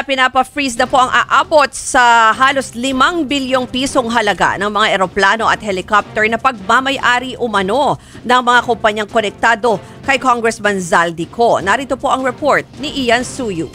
pinapa-freeze na po ang aabot sa halos 5 bilyong pisong halaga ng mga eroplano at helicopter na pagmamay-ari umano ng mga kumpanyang konektado kay Congressman Zaldico. Narito po ang report ni Ian Suyu.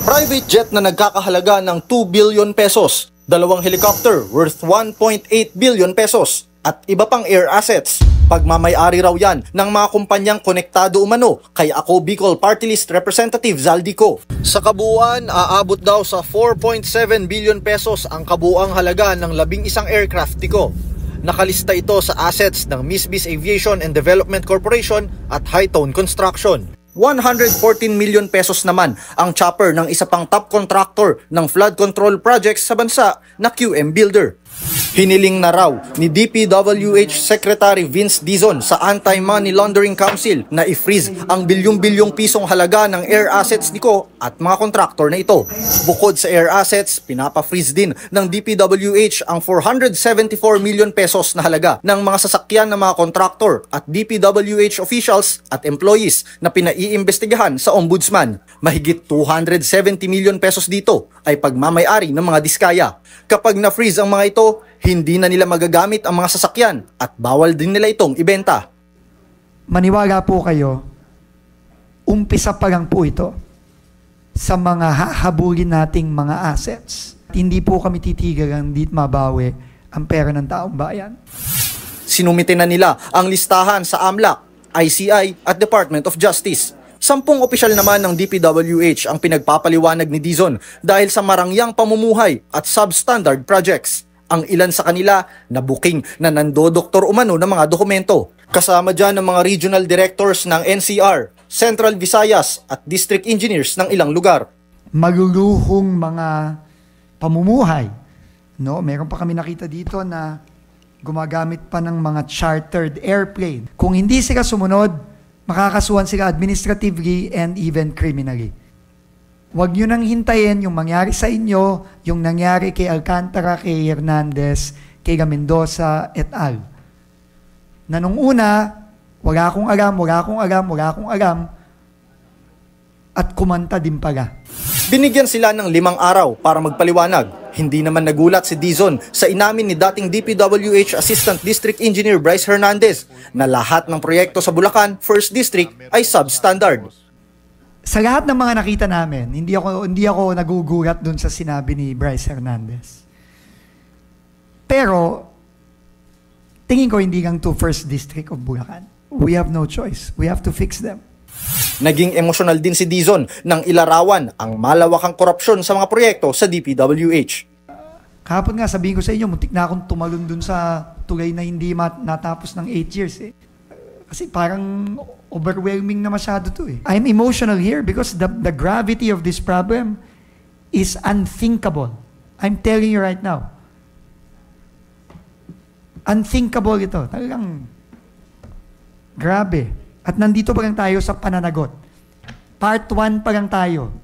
Private jet na nagkakahalaga ng 2 billion pesos, 2 helicopter worth 1.8 billion pesos, at iba pang air assets. Pagmamay-ari raw yan ng mga kumpanyang konektado umano kay Ako Bicol Party List Representative Zaldico. Sa kabuuan, aabot daw sa 4.7 billion pesos ang kabuuang halaga ng 11 aircraft niko. Nakalista ito sa assets ng Misbis Aviation and Development Corporation at Hightone Construction. 114 million pesos naman ang chopper ng isa pang top contractor ng flood control projects sa bansa na QM Builder. Hiniling na raw ni DPWH Secretary Vince Dizon sa Anti-Money Laundering Council na i-freeze ang bilyong-bilyong pisong halaga ng air assets niko at mga kontraktor na ito. Bukod sa air assets, pinapa-freeze din ng DPWH ang 474 million pesos na halaga ng mga sasakyan ng mga kontraktor at DPWH officials at employees na pinaiimbestigahan sa Ombudsman. Mahigit 270 million pesos dito ay pagmamay-ari ng mga diskaya. Kapag na-freeze ang mga ito, hindi na nila magagamit ang mga sasakyan at bawal din nila itong ibenta. Maniwala po kayo, umpisa pa lang po ito sa mga hahabulin nating mga assets. Hindi po kami titigil hindi mabawi ang pera ng taong bayan. Sinumite na nila ang listahan sa AMLAC, ICI at Department of Justice. 10 opisyal naman ng DPWH ang pinagpapaliwanag ni Dizon dahil sa marangyang pamumuhay at substandard projects. Ang ilan sa kanila na booking na nandodoktor umano ng mga dokumento. Kasama dyan ang mga regional directors ng NCR, Central Visayas at district engineers ng ilang lugar. Maluluhong mga pamumuhay. No? Meron pa kami nakita dito na gumagamit pa ng mga chartered airplane. Kung hindi sila sumunod, makakasuhan sila administratively and even criminally. Huwag nyo nang hintayin yung mangyari sa inyo, yung nangyari kay Alcantara, kay Hernandez, kay Mendoza et al. Na nung una, wala akong alam, at kumanta din pala. Binigyan sila ng 5 araw para magpaliwanag. Hindi naman nagulat si Dizon sa inamin ni dating DPWH Assistant District Engineer Bryce Hernandez na lahat ng proyekto sa Bulacan, 1st District ay substandard. Sa lahat ng mga nakita namin, hindi ako nagugulat dun sa sinabi ni Bryce Hernandez. Pero, tingin ko hindi lang to 1st District of Bulacan. We have no choice. We have to fix them. Naging emosyonal din si Dizon nang ilarawan ang malawakang korupsyon sa mga proyekto sa DPWH. Kahapon nga, sabihin ko sa inyo, muntik na akong tumalon dun sa tulay na hindi natapos ng 8 years eh. Kasi parang overwhelming na masyado to eh. I'm emotional here because the gravity of this problem is unthinkable. I'm telling you right now. Unthinkable ito. Talagang grabe. At nandito pa lang tayo sa pananagot. Part 1 pa lang tayo.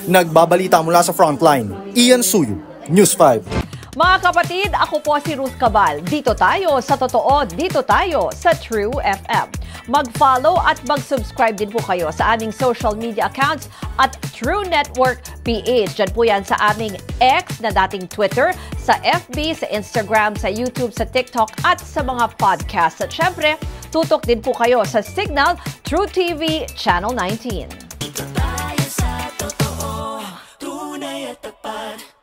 Nagbabalita mula sa Frontline, Ian Suyu, News 5. Mga kapatid, ako po si Ruth Cabal. Dito tayo sa totoo, dito tayo sa True FM. Mag-follow at mag-subscribe din po kayo sa aming social media accounts at True Network PH. Diyan po yan sa aming X na dating Twitter, sa FB, sa Instagram, sa YouTube, sa TikTok at sa mga podcast. At syempre, tutok din po kayo sa Signal True TV Channel 19. Dito tayo sa totoo, tunay at tapat.